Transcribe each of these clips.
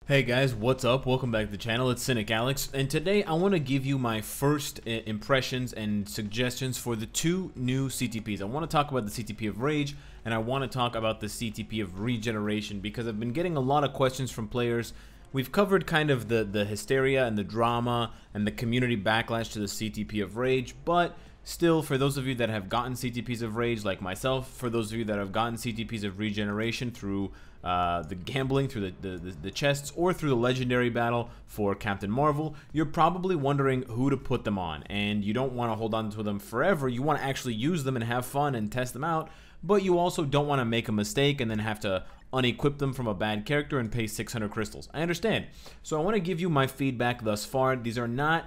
Hey guys, what's up? Welcome back to the channel. It's Cynicalex, and today I want to give you my first impressions and suggestions for the two new CTPs. I want to talk about the CTP of Rage, and I want to talk about the CTP of Regeneration, because I've been getting a lot of questions from players. We've covered kind of the hysteria and the drama and the community backlash to the CTP of Rage, but still, for those of you that have gotten CTPs of Rage like myself, for those of you that have gotten CTPs of Regeneration through the gambling, through the chests, or through the legendary battle for Captain Marvel, you're probably wondering who to put them on, and you don't want to hold on to them forever. You want to actually use them and have fun and test them out, but you also don't want to make a mistake and then have to unequip them from a bad character and pay 600 crystals. I understand. So I want to give you my feedback thus far. These are not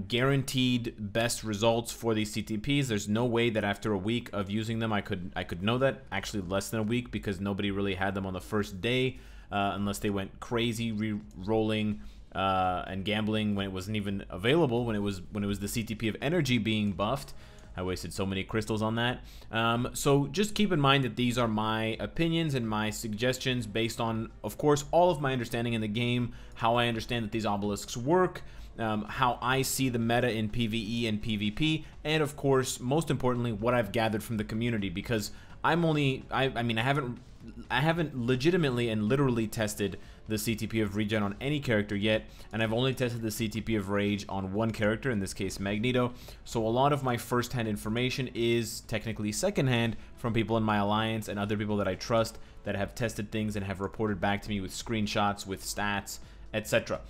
guaranteed best results for these CTPs. There's no way that after a week of using them I could know that. Actually, less than a week, because nobody really had them on the first day, unless they went crazy re-rolling and gambling when it wasn't even available, when it was the CTP of energy being buffed. I wasted so many crystals on that. So just keep in mind that these are my opinions and my suggestions based on, of course, all of my understanding in the game, how I understand that these obelisks work, how I see the meta in PvE and PvP, and of course, most importantly, what I've gathered from the community, because I haven't legitimately and literally tested the CTP of Regen on any character yet, and I've only tested the CTP of Rage on one character, in this case Magneto, so a lot of my first-hand information is technically second-hand from people in my alliance and other people that I trust that have tested things and have reported back to me with screenshots, with stats, etc.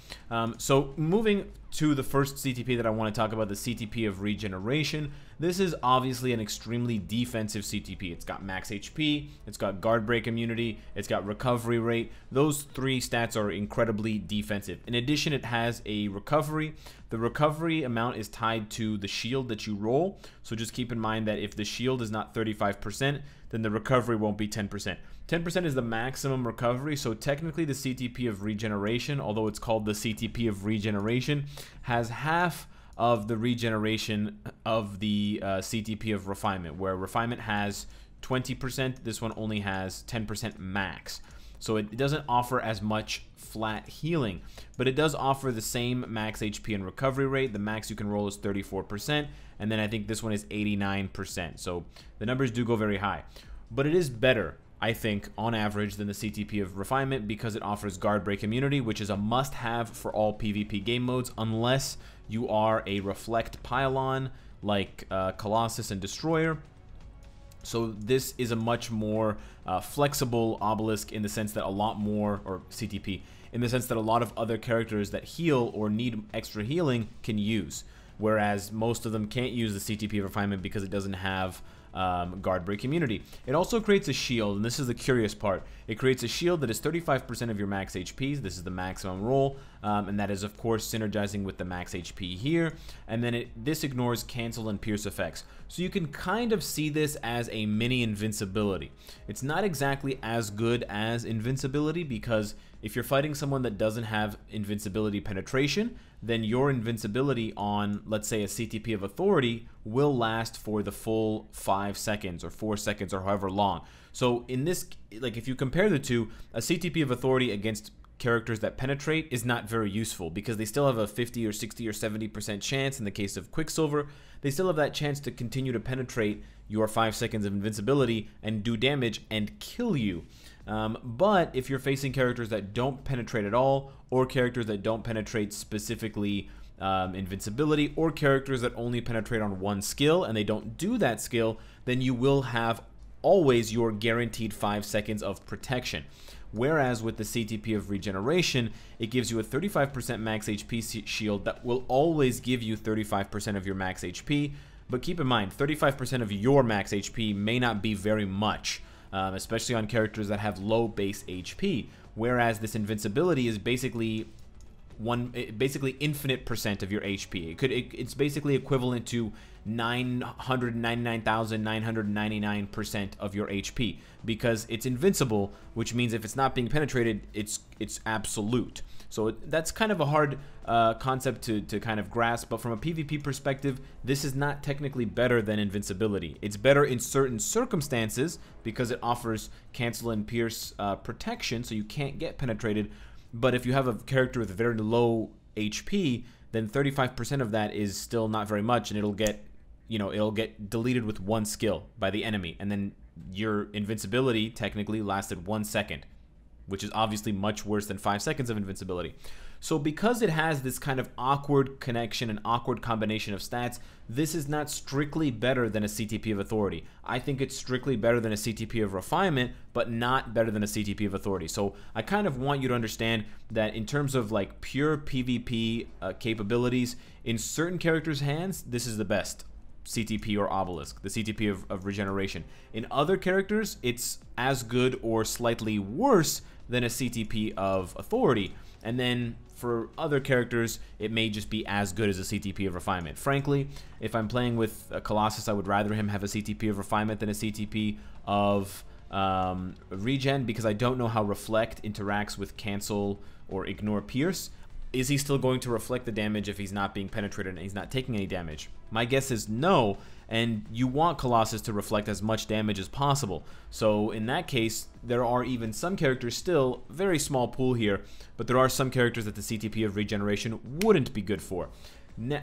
So moving to the first CTP that I want to talk about, the CTP of Regeneration. This is obviously an extremely defensive CTP. It's got max HP, it's got guard break immunity, it's got recovery rate. Those three stats are incredibly defensive. In addition, it has a recovery. The recovery amount is tied to the shield that you roll, so just keep in mind that if the shield is not 35%, then the recovery won't be 10%. 10% is the maximum recovery, so technically the CTP of Regeneration, although it's called the CTP of Regeneration, has half of the regeneration of the CTP of Refinement, where Refinement has 20%, this one only has 10% max. So it doesn't offer as much flat healing, but it does offer the same max HP and recovery rate. The max you can roll is 34%, and then I think this one is 89%. So the numbers do go very high, but it is better, I think, on average than the CTP of Refinement, because it offers guard break immunity, which is a must-have for all PvP game modes, unless you are a reflect pylon like Colossus and Destroyer. So this is a much more flexible obelisk in the sense that a lot more, or CTP, in the sense that a lot of other characters that heal or need extra healing can use, whereas most of them can't use the CTP of Refinement because it doesn't have guard break immunity. It also creates a shield, and this is the curious part. It creates a shield that is 35% of your max HP. This is the maximum roll, and that is of course synergizing with the max HP here. And then this ignores cancel and pierce effects. So you can kind of see this as a mini invincibility. It's not exactly as good as invincibility, because if you're fighting someone that doesn't have invincibility penetration, then your invincibility on, let's say, a CTP of Authority will last for the full 5 seconds or 4 seconds or however long. So in this, like, if you compare the two, a CTP of Authority against characters that penetrate is not very useful, because they still have a 50 or 60 or 70% chance. In the case of Quicksilver, they still have that chance to continue to penetrate your 5 seconds of invincibility and do damage and kill you. But if you're facing characters that don't penetrate at all, or characters that don't penetrate specifically invincibility, or characters that only penetrate on one skill and they don't do that skill, then you will have always your guaranteed 5 seconds of protection. Whereas with the CTP of Regeneration, it gives you a 35% max HP shield that will always give you 35% of your max HP. But keep in mind, 35% of your max HP may not be very much, especially on characters that have low base HP. Whereas this invincibility is basically infinite percent of your HP. It's basically equivalent to 999,999% of your HP, because it's invincible, which means if it's not being penetrated, it's absolute. So that's kind of a hard concept to kind of grasp, but from a PvP perspective, this is not technically better than invincibility. It's better in certain circumstances because it offers cancel and pierce protection, so you can't get penetrated. But if you have a character with very low HP, then 35% of that is still not very much, and it'll get, you know, it'll get deleted with one skill by the enemy, and then your invincibility technically lasted 1 second, which is obviously much worse than 5 seconds of invincibility. So because it has this kind of awkward connection and awkward combination of stats, this is not strictly better than a CTP of Authority. I think it's strictly better than a CTP of Refinement, but not better than a CTP of Authority. So I kind of want you to understand that in terms of like pure PvP capabilities, in certain characters' hands, this is the best CTP or Obelisk, the CTP of Regeneration. In other characters, it's as good or slightly worse than a CTP of Authority. And then for other characters, it may just be as good as a CTP of Refinement. Frankly, if I'm playing with Colossus, I would rather him have a CTP of Refinement than a CTP of Regen, because I don't know how Reflect interacts with Cancel or Ignore Pierce. Is he still going to reflect the damage if he's not being penetrated and he's not taking any damage? My guess is no, and you want Colossus to reflect as much damage as possible. So in that case, there are even some characters still, very small pool here, but there are some characters that the CTP of Regeneration wouldn't be good for.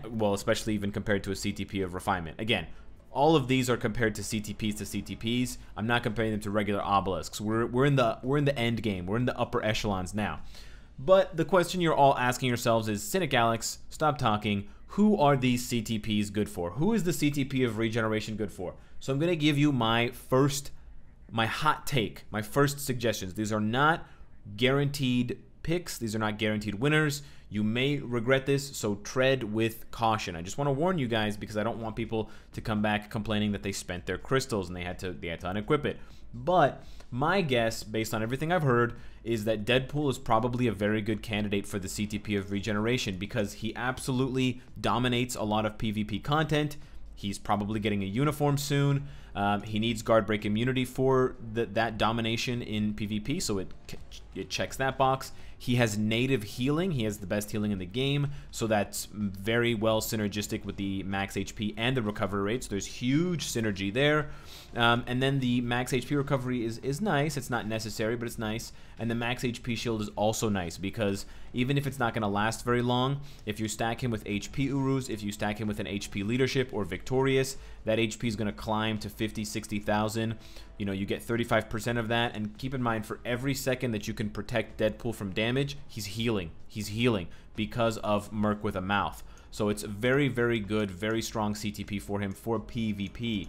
Well, especially even compared to a CTP of Refinement. Again, all of these are compared to CTPs to CTPs. I'm not comparing them to regular obelisks. We're in the end game. We're in the upper echelons now. But the question you're all asking yourselves is, Cynicalex, stop talking. Who are these CTPs good for? Who is the CTP of Regeneration good for? So I'm going to give you my hot take, my first suggestions. These are not guaranteed picks. These are not guaranteed winners. You may regret this, so tread with caution. I just want to warn you guys, because I don't want people to come back complaining that they spent their crystals and they had to unequip it. But my guess, based on everything I've heard, is that Deadpool is probably a very good candidate for the CTP of Regeneration, because he absolutely dominates a lot of PvP content. He's probably getting a uniform soon. He needs guard break immunity for that domination in PvP, so it checks that box. He has native healing. He has the best healing in the game, so that's very well synergistic with the max HP and the recovery rates. There's huge synergy there. And then the max HP recovery is nice. It's not necessary, but it's nice. And the max HP shield is also nice, because even if it's not going to last very long, if you stack him with HP Urus, if you stack him with an HP Leadership or Victorious, that HP is going to climb to 50, 60,000. You know, you get 35% of that, and keep in mind, for every second that you can protect Deadpool from damage, he's healing. He's healing because of Merc with a Mouth. So it's very, very good, very strong CTP for him for PvP.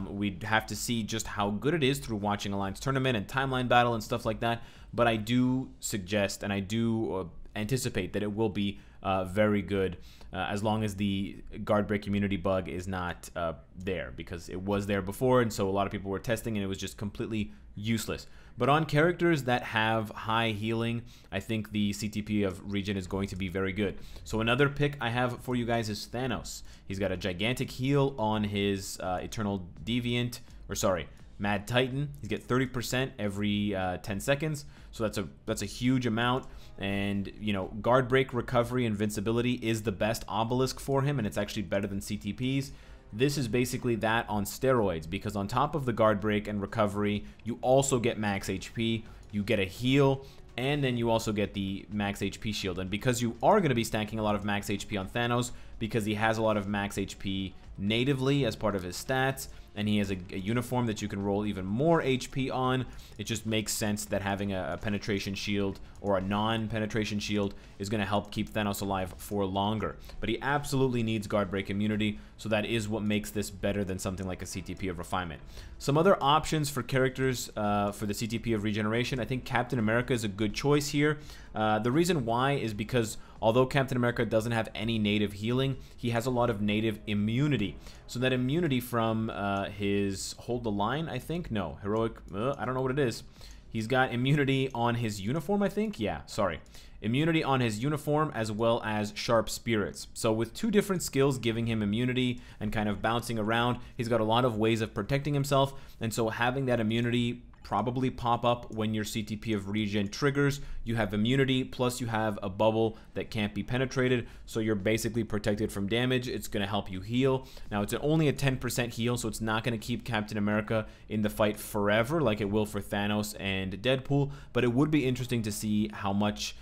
We'd have to see just how good it is through watching Alliance Tournament and Timeline Battle and stuff like that, but I do suggest and I do anticipate that it will be very good, as long as the guard break immunity bug is not there, because it was there before, and so a lot of people were testing and it was just completely useless. But on characters that have high healing, I think the CTP of Regen is going to be very good. So another pick I have for you guys is Thanos. He's got a gigantic heal on his Eternal Deviant, or sorry, Mad Titan. He's got 30% every 10 seconds, so that's a huge amount. And you know, guard break, recovery, invincibility is the best obelisk for him, and it's actually better than CTPs. This is basically that on steroids, because on top of the guard break and recovery, you also get max HP, you get a heal, and then you also get the max HP shield. And because you are going to be stacking a lot of max HP on Thanos, because he has a lot of max HP natively as part of his stats, and he has a uniform that you can roll even more HP on, it just makes sense that having a penetration shield or a non-penetration shield is going to help keep Thanos alive for longer. But he absolutely needs guard break immunity, so that is what makes this better than something like a CTP of Refinement. Some other options for characters for the CTP of Regeneration, I think Captain America is a good choice here. The reason why is because although Captain America doesn't have any native healing, he has a lot of native immunity. So that immunity from his Hold the Line, I think? No, Heroic, I don't know what it is. He's got immunity on his uniform, I think? Yeah, sorry. Immunity on his uniform as well as Sharp Spirits. So with two different skills giving him immunity and kind of bouncing around, he's got a lot of ways of protecting himself, and so having that immunity probably pop up when your CTP of regen triggers. You have immunity, plus you have a bubble that can't be penetrated, so you're basically protected from damage. It's going to help you heal. Now, it's only a 10% heal, so it's not going to keep Captain America in the fight forever like it will for Thanos and Deadpool, but it would be interesting to see how much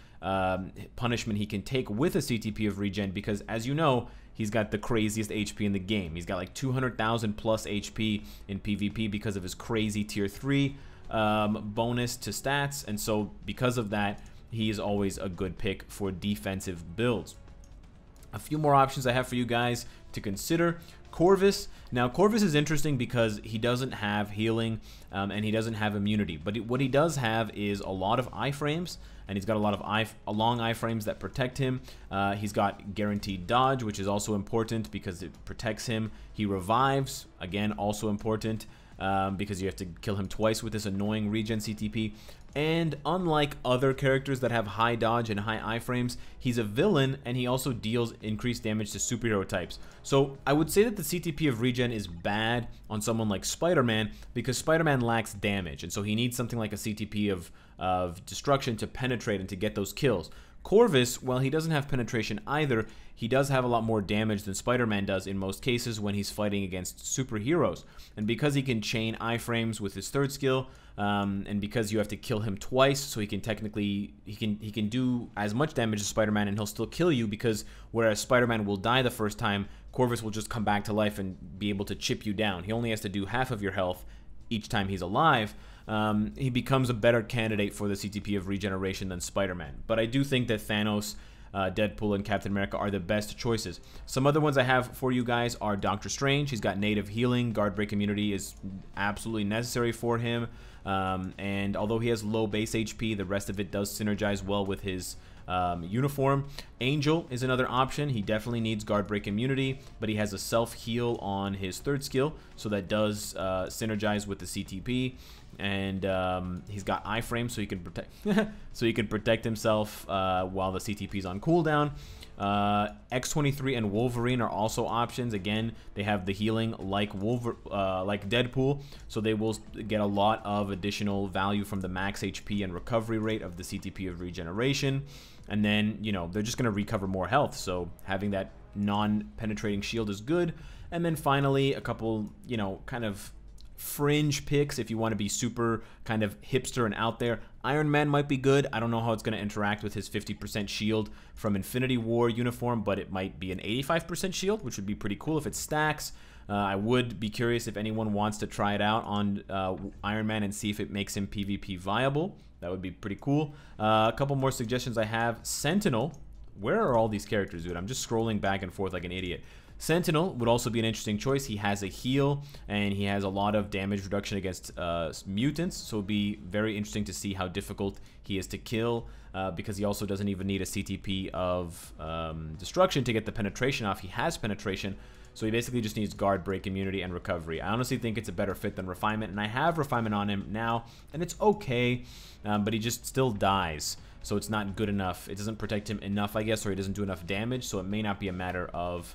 punishment he can take with a CTP of regen, because as you know, he's got the craziest HP in the game. He's got like 200,000 plus HP in PvP because of his crazy tier 3 bonus to stats, and so because of that, he is always a good pick for defensive builds. A few more options I have for you guys to consider. Corvus. Now, Corvus is interesting because he doesn't have healing and he doesn't have immunity, but what he does have is a lot of iframes, and he's got a lot of long iframes that protect him. He's got guaranteed dodge, which is also important because it protects him. He revives, again, also important because you have to kill him twice with this annoying regen CTP. And unlike other characters that have high dodge and high iframes, he's a villain, and he also deals increased damage to superhero types. So I would say that the CTP of regen is bad on someone like Spider-Man, because Spider-Man lacks damage, and so he needs something like a CTP of destruction to penetrate and to get those kills. Corvus, well, he doesn't have penetration either. He does have a lot more damage than Spider-Man does in most cases when he's fighting against superheroes. And because he can chain iframes with his third skill, and because you have to kill him twice, so he can technically, he can do as much damage as Spider-Man and he'll still kill you, because whereas Spider-Man will die the first time, Corvus will just come back to life and be able to chip you down. He only has to do half of your health each time he's alive. He becomes a better candidate for the CTP of regeneration than Spider-Man. But I do think that Thanos, Deadpool, and Captain America are the best choices. Some other ones I have for you guys are Doctor Strange. He's got native healing. Guard break immunity is absolutely necessary for him. And although he has low base HP, the rest of it does synergize well with his uniform. Angel is another option. He definitely needs guard break immunity, but he has a self heal on his third skill, so that does synergize with the CTP. And he's got iframe, so he can protect so he can protect himself while the CTP is on cooldown. X-23 and Wolverine are also options. Again, they have the healing like Deadpool, so they will get a lot of additional value from the max HP and recovery rate of the CTP of regeneration. And then, you know, they're just going to recover more health, so having that non-penetrating shield is good. And then finally, a couple, you know, kind of fringe picks if you want to be super kind of hipster and out there. Iron Man might be good. I don't know how it's going to interact with his 50% shield from Infinity War uniform, but it might be an 85% shield, which would be pretty cool if it stacks. I would be curious if anyone wants to try it out on Iron Man and see if it makes him PvP viable. That would be pretty cool. A couple more suggestions I have. Sentinel. Where are all these characters, dude? I'm just scrolling back and forth like an idiot. Sentinel would also be an interesting choice. He has a heal, and he has a lot of damage reduction against mutants, so it would be very interesting to see how difficult he is to kill, because he also doesn't even need a CTP of destruction to get the penetration off. He has penetration, so he basically just needs guard break immunity and recovery. I honestly think it's a better fit than refinement, and I have refinement on him now, and it's okay, but he just still dies. So it's not good enough. It doesn't protect him enough, I guess, or he doesn't do enough damage, so it may not be a matter of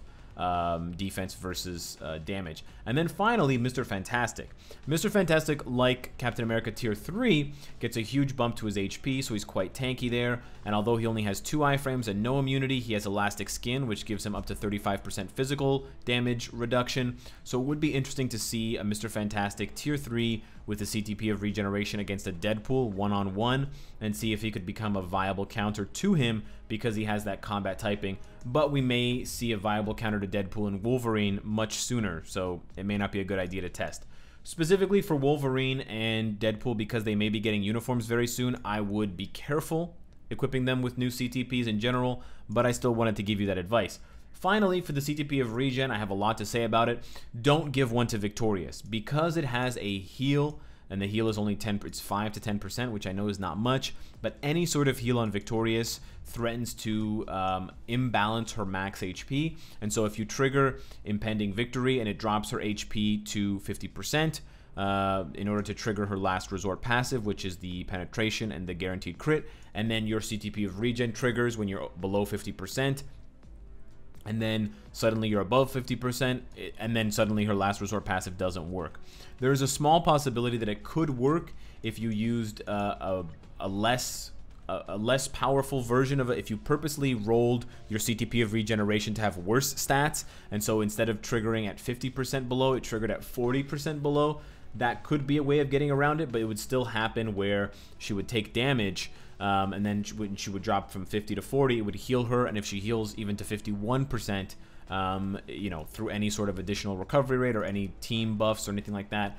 defense versus damage. And then finally, Mr. Fantastic. Mr. Fantastic, like Captain America Tier 3, gets a huge bump to his HP, so he's quite tanky there. And although he only has 2 iframes and no immunity, he has elastic skin, which gives him up to 35% physical damage reduction. So it would be interesting to see a Mr. Fantastic Tier 3 with the CTP of regeneration against a Deadpool one-on-one, and see if he could become a viable counter to him because he has that combat typing. But we may see a viable counter to Deadpool and Wolverine much sooner, so it may not be a good idea to test. Specifically for Wolverine and Deadpool, because they may be getting uniforms very soon, I would be careful equipping them with new CTPs in general, but I still wanted to give you that advice. Finally, for the CTP of regen, I have a lot to say about it. Don't give one to Victorious, because it has a heal, and the heal is only 10, it's 5 to 10%, which I know is not much, but any sort of heal on Victorious threatens to imbalance her max HP, and so if you trigger Impending Victory and it drops her HP to 50%, in order to trigger her last resort passive, which is the penetration and the guaranteed crit, and then your CTP of regen triggers when you're below 50%, and then suddenly you're above 50%, and then suddenly her last resort passive doesn't work. There is a small possibility that it could work if you used a less powerful version of it. If you purposely rolled your CTP of regeneration to have worse stats, and so instead of triggering at 50% below, it triggered at 40% below, that could be a way of getting around it, but it would still happen where she would take damage, and then when she would drop from 50 to 40, it would heal her, and if she heals even to 51%, you know, through any sort of additional recovery rate or any team buffs or anything like that,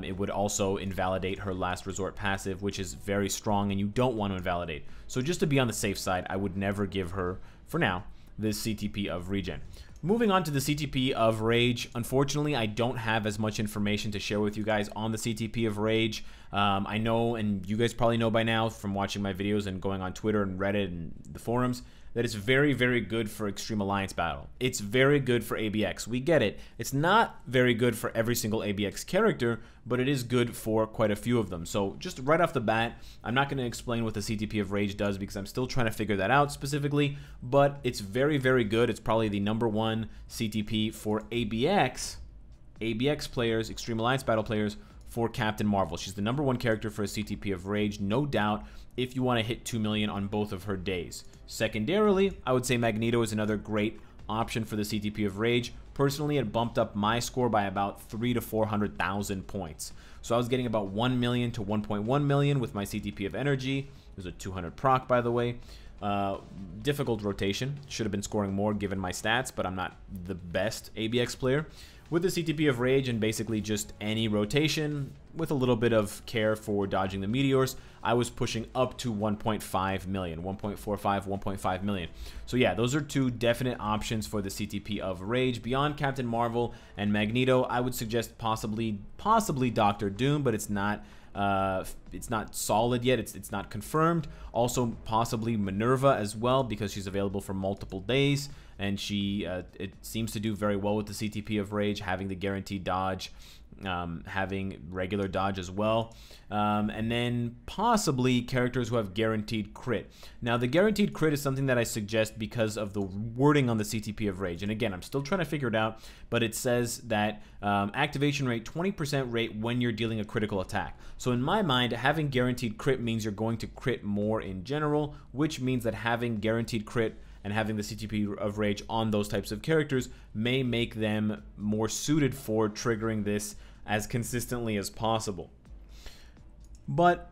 it would also invalidate her last resort passive, which is very strong and you don't want to invalidate. So just to be on the safe side, I would never give her, for now, this CTP of regen. Moving on to the CTP of Rage, unfortunately, I don't have as much information to share with you guys on the CTP of Rage. I know, and you guys probably know by now from watching my videos and going on Twitter and Reddit and the forums, that it's very, very good for Extreme Alliance Battle. It's very good for ABX. We get it. It's not very good for every single ABX character, but it is good for quite a few of them. So just right off the bat, I'm not going to explain what the CTP of Rage does because I'm still trying to figure that out specifically, but it's very, very good. It's probably the #1 CTP for ABX players, Extreme Alliance Battle players, for Captain Marvel. She's the #1 character for a CTP of Rage, no doubt, if you want to hit 2 million on both of her days. Secondarily, I would say Magneto is another great option for the CTP of Rage. Personally, it bumped up my score by about 300,000 to 400,000 points. So I was getting about 1 million to 1.1 million with my CTP of Energy. It was a 200 proc, by the way. Difficult rotation. Should have been scoring more given my stats, but I'm not the best ABX player. With the CTP of Rage and basically just any rotation, with a little bit of care for dodging the meteors, I was pushing up to 1.5 million, 1.45, 1.5 million. So yeah, those are two definite options for the CTP of Rage. Beyond Captain Marvel and Magneto, I would suggest possibly Doctor Doom, but it's not solid yet. It's not confirmed. Also possibly Minerva as well, because she's available for multiple days, and she it seems to do very well with the CTP of Rage, having the guaranteed dodge, having regular dodge as well, and then possibly characters who have guaranteed crit. Now the guaranteed crit is something that I suggest because of the wording on the CTP of Rage, and again, I'm still trying to figure it out, but it says that activation rate 20% rate when you're dealing a critical attack. So in my mind, having guaranteed crit means you're going to crit more in general, which means that having guaranteed crit and having the CTP of Rage on those types of characters may make them more suited for triggering this as consistently as possible. But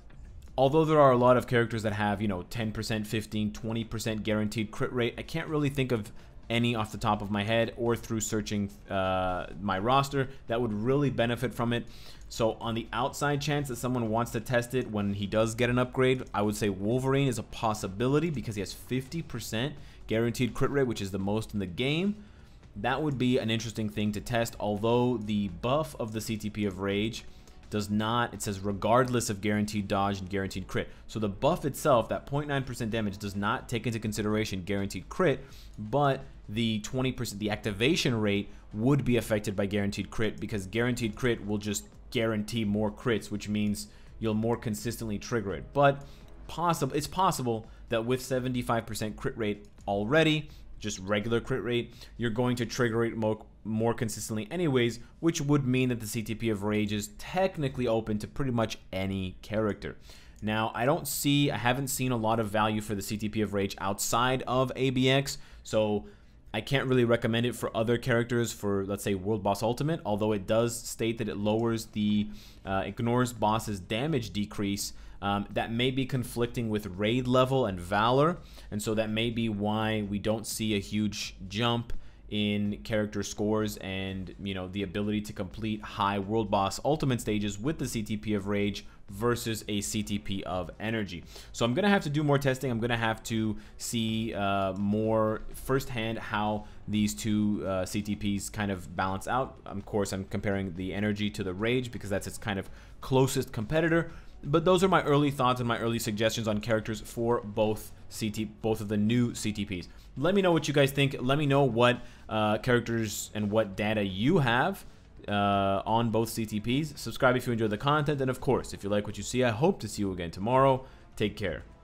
although there are a lot of characters that have, you know, 10%, 15, 20% guaranteed crit rate, I can't really think of any off the top of my head or through searching my roster that would really benefit from it. So on the outside chance that someone wants to test it when he does get an upgrade, I would say Wolverine is a possibility because he has 50% guaranteed crit rate, which is the most in the game. That would be an interesting thing to test, although the buff of the CTP of Rage does not, it says regardless of guaranteed dodge and guaranteed crit. So the buff itself, that 0.9% damage, does not take into consideration guaranteed crit, but the 20%, the activation rate would be affected by guaranteed crit, because guaranteed crit will just guarantee more crits, which means you'll more consistently trigger it. But it's possible that with 75% crit rate already, just regular crit rate, you're going to trigger it more consistently anyways, which would mean that the CTP of Rage is technically open to pretty much any character. Now, I haven't seen a lot of value for the CTP of Rage outside of ABX, so I can't really recommend it for other characters for, let's say, World Boss Ultimate, although it does state that it lowers the, ignores boss's damage decrease. That may be conflicting with raid level and valor, and so that may be why we don't see a huge jump in character scores and, you know, the ability to complete high World Boss Ultimate stages with the CTP of Rage versus a CTP of Energy. So I'm gonna have to do more testing. I'm gonna have to see more firsthand how these two CTPs kind of balance out. Of course, I'm comparing the Energy to the Rage because that's its kind of closest competitor. But those are my early thoughts and my early suggestions on characters for both of the new CTPs. Let me know what you guys think. Let me know what characters and what data you have on both CTPs. Subscribe if you enjoy the content, and of course, if you like what you see, I hope to see you again tomorrow. Take care.